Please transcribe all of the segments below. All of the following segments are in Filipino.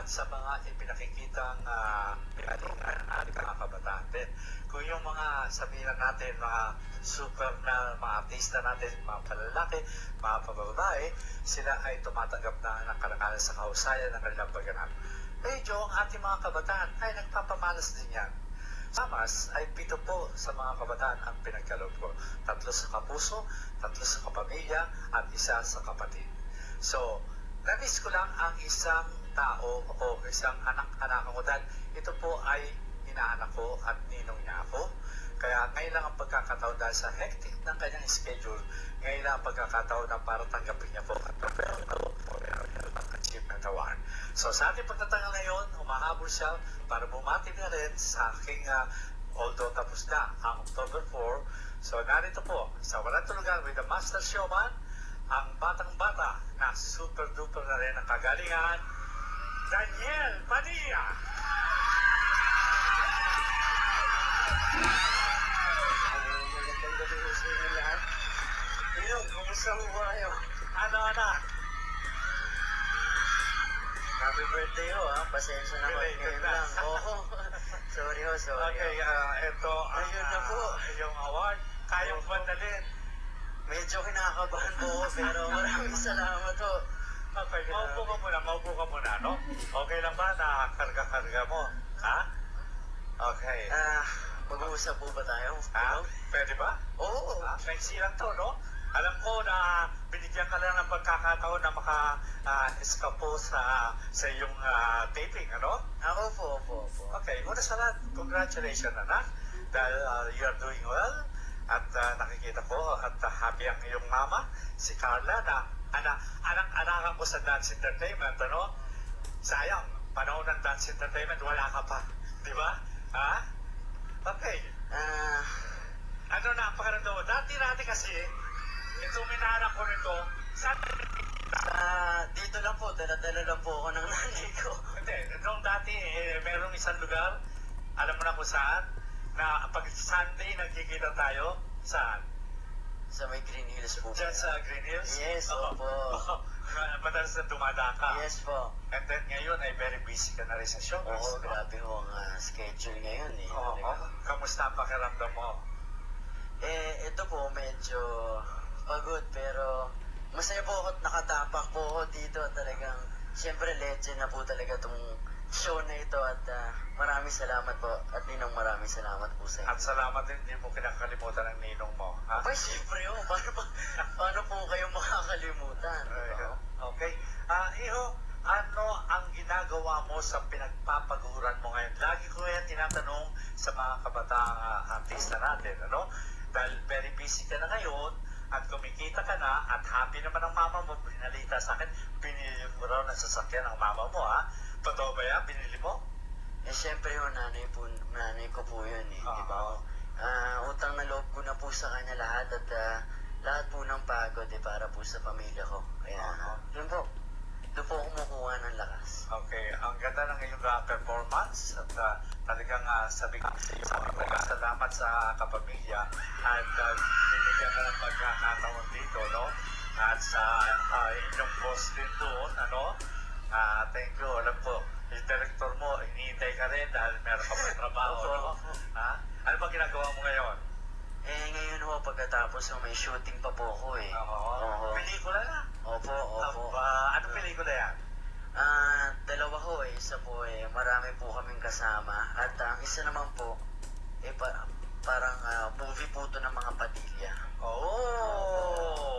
at sa mga ipinakikitang pinalingan ating mga kabataan din. Kung yung mga sabihin natin, mga super na mga artista natin, mga palalaki, mga pababae, sila ay tumatanggap na ng karangalan sa kahusayan ng kanilang pagganap. Medyo ang ating mga kabataan ay nagpapamalas din yan. Samas ay 7 po sa mga kabataan ang pinagkaloob ko. 3 sa kapuso, 3 sa kapamilya, at 1 sa kapatid. So, namiss ko lang ang isang tao o isang anak-anak ko dahil ito po ay inaanak ko at ninong niya ako. Kaya ngayon lang ang pagkakataon dahil sa hectic ng kanyang schedule, ngayon lang ang pagkakataon na para tanggapin niya po at achievement award. So sa ating pagtatanggal ngayon, umahabol siya para bumati na rin sa aking, although tapos na ang October 4. So narito po, sa walang tulugan with the Master Showman, ang batang-bata na super-duper na rin ang kagalingan, Daniel Padilla! Magandang gabi po sa inyo lahat. Ngayon, kumusta po ba kayo? Ano, anak? Happy birthday ho, ha? Pasensya na ko. Ngayon lang. Oo. Sorry ho, sorry. Okay, ito ang Ayun na po. yung award. Kayang bandalin. Medyo kinakabahan po ako, pero maraming salamat ho. Okay, maupo ka muna, no? Okay lang ba na karga-karga mo? Ha? Okay. Mag-uusap po ba tayo? Pwede ba? Oo. Sexy lang to, no? Alam ko na binigyan ka lang ng pagkakataon na maka-eskapo sa iyong taping, ano? Ako po. Okay, una sa lahat, congratulations, anak. Dahil you are doing well. At nakikita ko at happy ang iyong mama, si Carla, na anak-anakan ko sa Dance Entertainment, ano? Sayang, panahon ng Dance Entertainment, wala ka pa. Di ba? Ha? Okay. Ano na ang pakiramdam mo? Dati kasi, itong minanak ko nito, saan Dito lang po, dala-dala lang po ako ng nanay ko. Hindi, nung dati, merong isang lugar, alam mo na kung saan, na pag Sunday nagkikita tayo, saan? Sa may Green Hills po. Diyan sa Green Hills? Yes, opo. Madalas na dumadaan ka. Yes po. And then ngayon ay very busy ka na rin sa showbiz. Oo, grabe ho ang schedule ngayon eh. Oo. Kamusta ang pakiramdam mo? Ito po medyo pagod pero masaya po ako at nakatapak po ako dito. Talagang, siyempre legend na po talaga itong show na ito at maraming salamat po at Ninong maraming salamat po sa inyo. At salamat din, hindi mo kinakalimutan ng ninong mo. Ha? Ay, siyempre ho. Paano po kayo makakalimutan? Okay. Iho, ano ang ginagawa mo sa pinagpapaguran mo ngayon? Lagi ko yan tinatanong sa mga kabataang artista natin, ano? Dahil very busy ka na ngayon at kumikita ka na at happy naman ang mama mo, binalita sa akin, binili mo raw ng sasakyan ng mama mo, ha? Totoo ba yan? Binili mo? Siyempre ho, nanay ko po yun eh, di ba? Utang na loob ko na po sa kanya lahat at lahat po ng pagod para po sa pamilya ko. Kaya, yun po. Doon po kumukuha ng lakas. Okay, ang ganda ng iyong performance at talagang sabi ko sa iyo, salamat sa kapamilya at binigyan ka ng pagkakataon dito, no? At sa inyong boss din doon, ano? Thank you, alam ko, yung director mo, hinihintay ka rin dahil meron ka pa trabaho, no? Ano ba ginagawa mo ngayon? Ngayon ho, pagkatapos may shooting pa po ako eh. Oo. Pelikula na? Opo. Anong pelikula yan? Dalawa ho eh. Isa po marami po kaming kasama. At ang isa naman po, parang movie po to ng mga Padilla.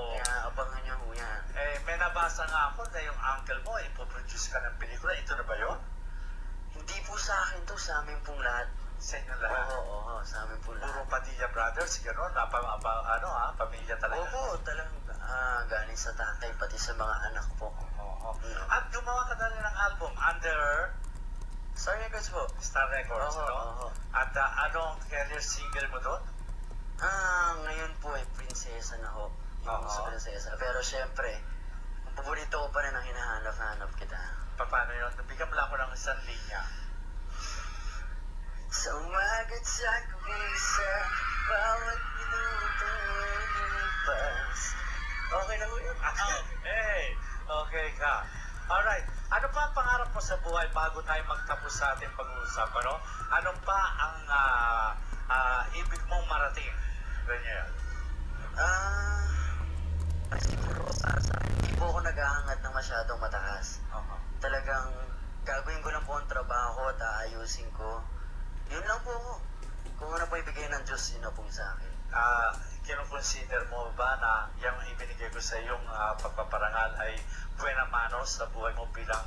Kaya abangan niyo ho yan. May nabasa nga ako na yung uncle mo, ipoproduce ka ng pelikula. Ito na ba yun? Hindi po sa akin to, sa amin pong lahat. Sa inyo lahat? Oo, sa amin pong lahat. Puro Padilla Brothers, gano'n? Pamilya talaga? Opo, talagang galing sa tatay, pati sa mga anak po. At gumawa ka na rin ng album under Star Records po. Star Records, no? At anong career single mo doon? Ngayon po prinsesa na ho. Yung sa prinsesa. Pero syempre, ang paborito ko pa rin ang hinahanap-hanap kita. Paano yun? Nabigyan mo lang ako ng isang linya. Sa umagat sa kumisa, bawat minuto lumipas. Okay na ho yun. Okay ka. Alright. Ano pa ang pangarap mo sa buhay bago tayo magtapos sa ating pag-uusap? Ano? Ano pa ang ibig mong marating? Daniel. Siguro para sa akin, hindi po ako naghahangad ng masyadong mataas. Uh-huh. Talagang gagawin ko lang po ang trabaho at aayusin ko. Yun lang po ako. Kung ano po ibigay ng Diyos, yun na po sa akin. Kinukonsider mo ba na yung ibinigay ko sa iyong pagpaparangal ay buena mano sa buhay mo bilang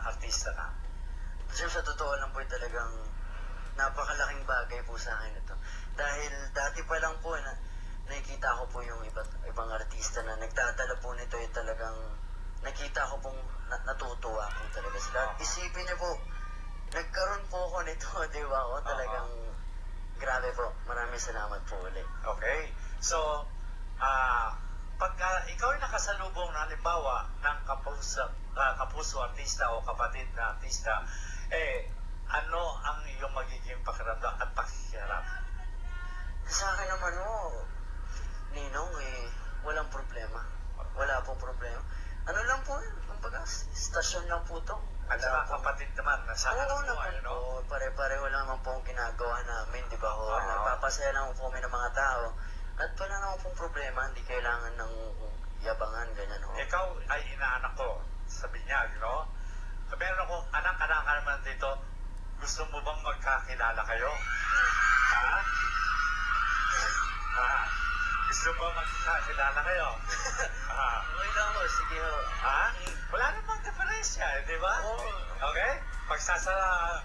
artista na? Sir, sa totoo lang po talagang napakalaking bagay po sa akin ito. Dahil dati pa lang po nakikita ko po yung ibang artista na nagdadala po nito yung talagang nakita ko pong natutuwa po talaga sila. Isipin niyo po, nagkaroon po ako nito, di ba? O talagang grabe po. Maraming salamat po ulit. Okay. So, pag ikaw ay nakasalubong na halimbawa ng kapuso artista o kapatid na artista, ano ang iyong magiging pakiramdam at pakikiharap? Sa akin naman Ninong, walang problema. Wala pong problema. Ano lang po kumbaga, stasyon lang po to. At saka kapatid naman, nasa Oo anak mo, naman ano? po. Pare-pareho naman po ang ginagawa namin, di ba ho? Oo. Nagpapasaya lang po kami ng mga tao. At wala naman pong problema, hindi kailangan ng yabangan, ganyan ho. Ikaw ay inaanak ko sa binyag, no? Meron akong anak-anak naman dito. Gusto mo bang magkakilala kayo? Ha? Gusto mo magkakilala kayo? Okay lang ho, sige ho. Wala namang diferensya, di ba? Oo. Okay?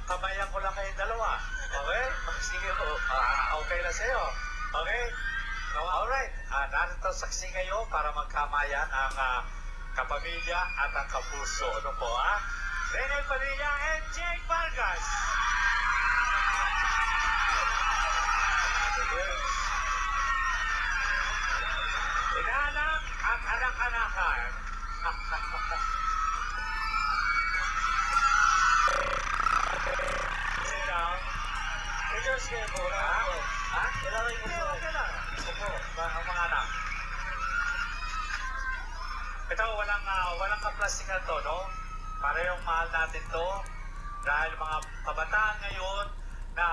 Kamayan ko lang kayong dalawa. Okay? Sige ho. Okay na sa'yo. Okay? So, alright. Narito saksi kayo para magkamayan ang kapamilya at ang kapuso. Ano po, Renel Padilla and Jake Vargas. Inaanak ang anak-anakan. Pictures kayo po, Kailangan ko po. Okay lang. Opo, ang mga anak. Ito, walang kaplastikan to, no? Para yung mahal natin to. Dahil mga kabataan ngayon na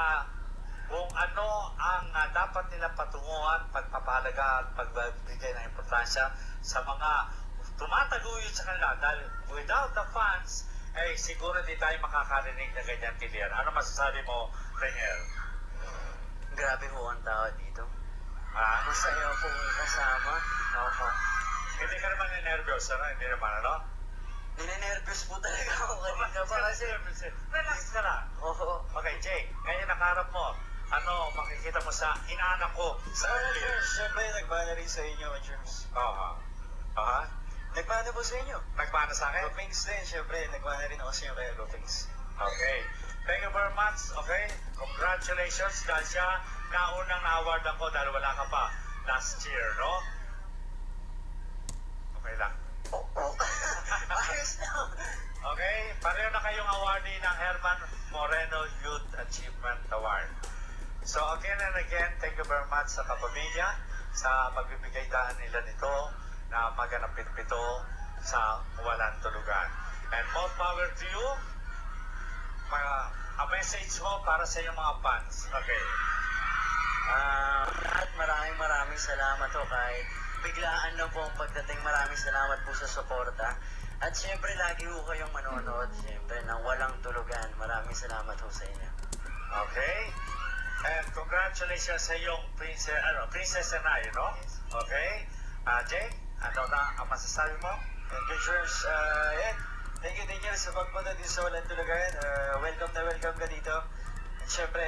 kung ano ang dapat nila patunguhan, pagpapahalaga at pagbibigay ng importansya sa mga tumataguyod sa kanila. Dahil without the funds, siguro di tayo makakarinig na ganyan tilian. Ano masasabi mo, Reniel? Grabe ho ang tao dito. Masaya po kasama. Hindi ka naman nervous, ano? Hindi naman, ano? Ninenervous po talaga ako kanina pa kasi. Relax ka lang. Oo. Okay, Jake, ngayon nakaharap mo. Ano makikita mo sa inaanak ko sa earlier? Siyempre, nagmana rin sa inyo, James. Nagmana po sa inyo. Nagmana sa akin? Gopings din, siyempre. Nagmana rin ako sa inyo kaya Gopings. Okay. Thank you very much. Okay. Congratulations dahil siya naunang na-award ako dahil wala ka pa last year, no? Okay lang. Ayos lang. Okay. Pareho na kayong awardee ng Herman Moreno Youth Achievement Award. So again and again, thank you very much sa kapamilya sa pagbibigay daan nila nito na maganapit ito sa walang tulugan. And more power to you. A message mo para sa iyong mga fans. Okay. At maraming salamat ho kahit biglaan lang po ang pagdating. Maraming salamat po sa suporta. At siyempre lagi ho kayong manonood siyempre ng walang tulugan. Maraming salamat ho sa inyo. Okay. And congratulations sa iyong Princess and I, no? Okay. Jake, ano na ang masasabi mo? Thank you, George. Thank you sa pagpunta dito sa Walang Tulugan. Welcome ka dito. At syempre,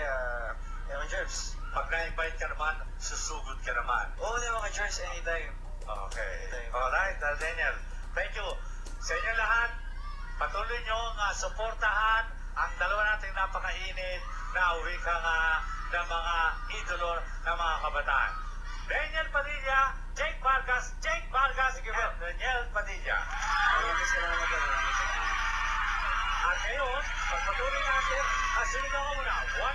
George, pag na-invite ka naman, susugod ka naman. Oo naman ka, George, anytime. Okay. Anytime. Alright, Daniel. Thank you. Sa inyo lahat, patuloy nyo suportahan ang dalawa nating napakainit na wika ng mga idolo ng mga kabataan. Daniel Padilla, Jake Vargas, and Daniel Padilla. Maraming salamat po. At ngayon, pagpatuloy natin, sunod ako muna. 1